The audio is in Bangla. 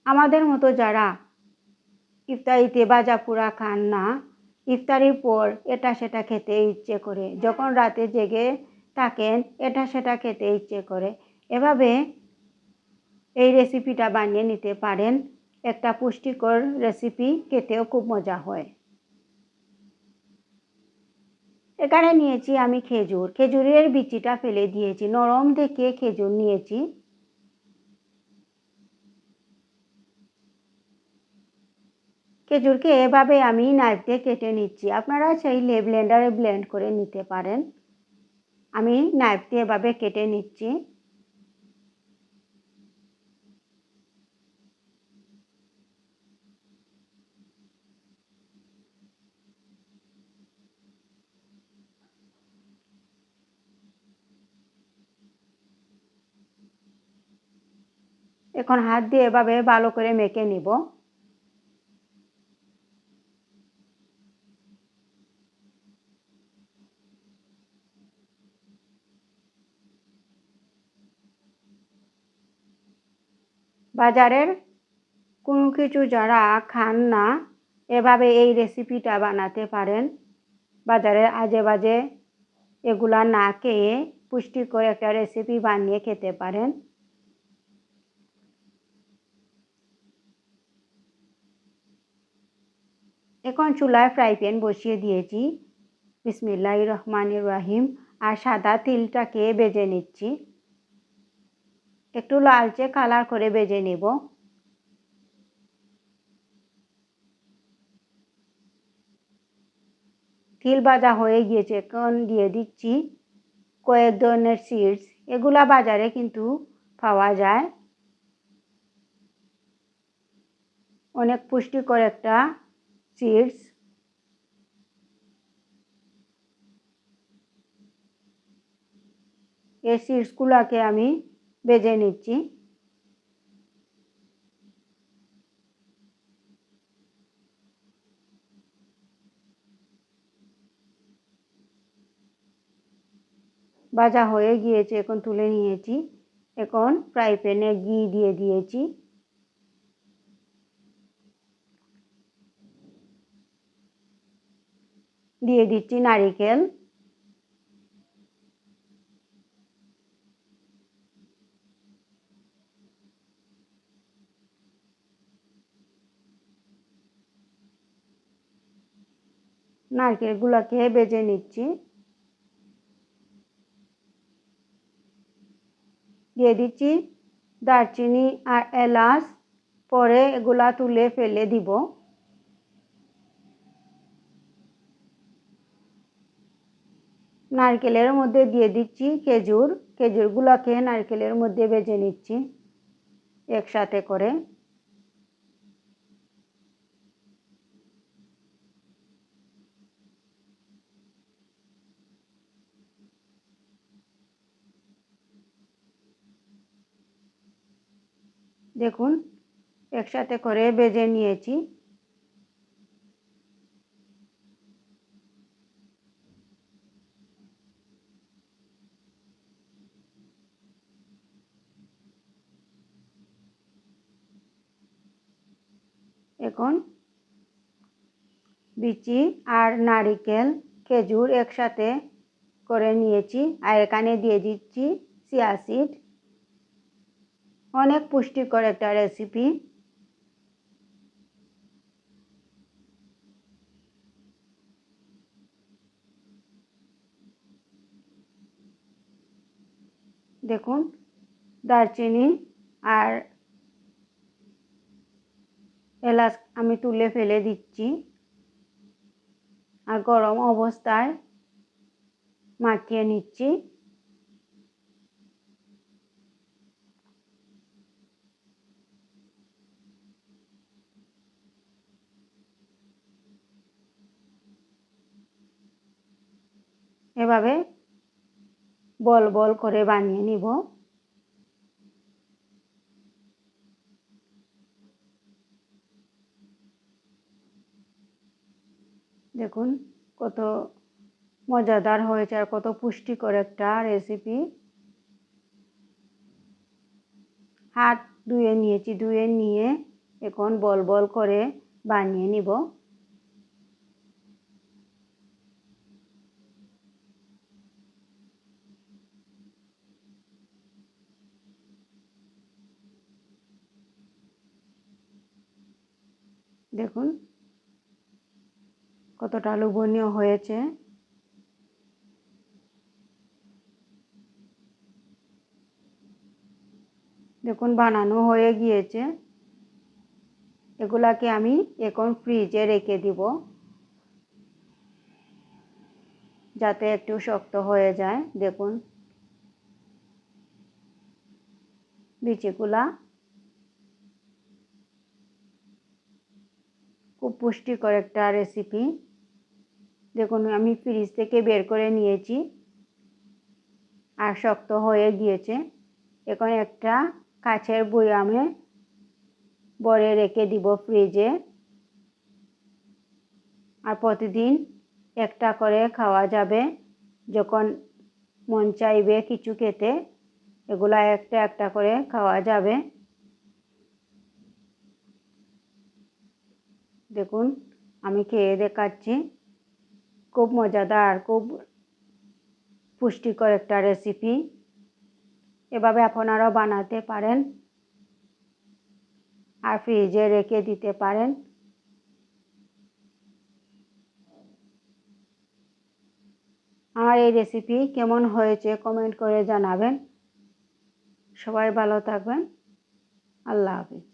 আমাদের মতো যারা ইফতারিতে ভাজা পোড়া খান না, ইফতারির পর এটা সেটা খেতে ইচ্ছে করে, যখন রাতে জেগে থাকেন এটা সেটা খেতে ইচ্ছে করে, এভাবে এই রেসিপিটা বানিয়ে নিতে পারেন। একটা পুষ্টিকর রেসিপি, খেতেও খুব মজা হয়। এখানে নিয়েছি আমি খেজুর, খেজুরের বিচিটা ফেলে দিয়েছি, নরম দেখে খেজুর নিয়েছি। খেজুরকে এভাবে আমি নাইফ দিয়ে কেটে নিচ্ছি, আপনারা চাইলে ব্লেন্ডারে ব্লেন্ড করে নিতে পারেন। আমি নাইফ দিয়ে এভাবে কেটে নিচ্ছি। এখন হাত দিয়ে এভাবে ভালো করে মেখে নিব। বাজারের কোনো কিছু যারা খান না, এভাবে এই রেসিপিটা বানাতে পারেন। বাজারের আজে বাজে এগুলা না খেয়ে পুষ্টিকর একটা রেসিপি বানিয়ে খেতে পারেন। এখন চুলায় ফ্রাই প্যান বসিয়ে দিয়েছি, বিসমিল্লাহির রহমানির রহিম, আর সাদা তিলটাকে ভেজে নিচ্ছি, একটু লালচে কালার করে ভেজে নেব। তিল ভাজা হয়ে গিয়েছে, এখন দিয়ে দিচ্ছি কয়েক ধরনের সিডস, এগুলা বাজারে কিন্তু পাওয়া যায়, অনেক পুষ্টিকর একটা সিডস। এই সিডসগুলোকে আমি ভেজে নিচ্ছি। ভাজা হয়ে গিয়েছে, এখন তুলে নিয়েছি। এখন ফ্রাই প্যানে ঘি দিয়ে দিয়েছি, দিয়ে দিচ্ছি নারিকেল, নারকেলগুলোকে ভেজে নিচ্ছি, দিয়ে দিচ্ছি দারচিনি আর এলাচ, পরে এগুলা তুলে ফেলে দিব। নারকেলের মধ্যে দিয়ে দিচ্ছি খেজুর, খেজুরগুলোকে নারকেলের মধ্যে ভেজে নিচ্ছি একসাথে করে। দেখুন একসাথে করে ভেজে নিয়েছি। এখন বিচি আর নারিকেল খেজুর একসাথে করে নিয়েছি, আর এখানে দিয়ে দিচ্ছি চিয়া সিড, অনেক পুষ্টিকর একটা রেসিপি। দেখুন দারচিনি আর এলাচ আমি তুলে ফেলে দিচ্ছি, আর গরম অবস্থায় মাখিয়ে নিচ্ছি। এভাবে বল বল করে বানিয়ে নিব। দেখুন কত মজাদার হয়েছে আর কত পুষ্টিকর একটা রেসিপি। হাত ধুয়ে নিয়েছি, ধুয়ে নিয়ে এখন বল বল করে বানিয়ে নিব। দেখুন কতটা লোভনীয় হয়েছে। দেখুন বানানো হয়ে গিয়েছে। এগুলাকে আমি এখন ফ্রিজে রেখে দিব, যাতে একটু শক্ত হয়ে যায়। দেখুন লিচিগুলা খুব পুষ্টিকর একটা রেসিপি। দেখুন আমি ফ্রিজ থেকে বের করে নিয়েছি আর শক্ত হয়ে গিয়েছে। এখন একটা কাচের বয়ামে ভরে রেখে দিব ফ্রিজে। আর প্রতিদিন একটা করে খাওয়া যাবে। যখন মন চাইবে কিছু খেতে, এগুলা একটা একটা করে খাওয়া যাবে। দেখুন আমি খেয়ে দেখাচ্ছি। খুব মজাদার, খুব পুষ্টিকর একটা রেসিপি। এভাবে আপনারাও বানাতে পারেন আর ফ্রিজে রেখে দিতে পারেন। আমার এই রেসিপি কেমন হয়েছে কমেন্ট করে জানাবেন। সবাই ভালো থাকবেন। আল্লাহ হাফেজ।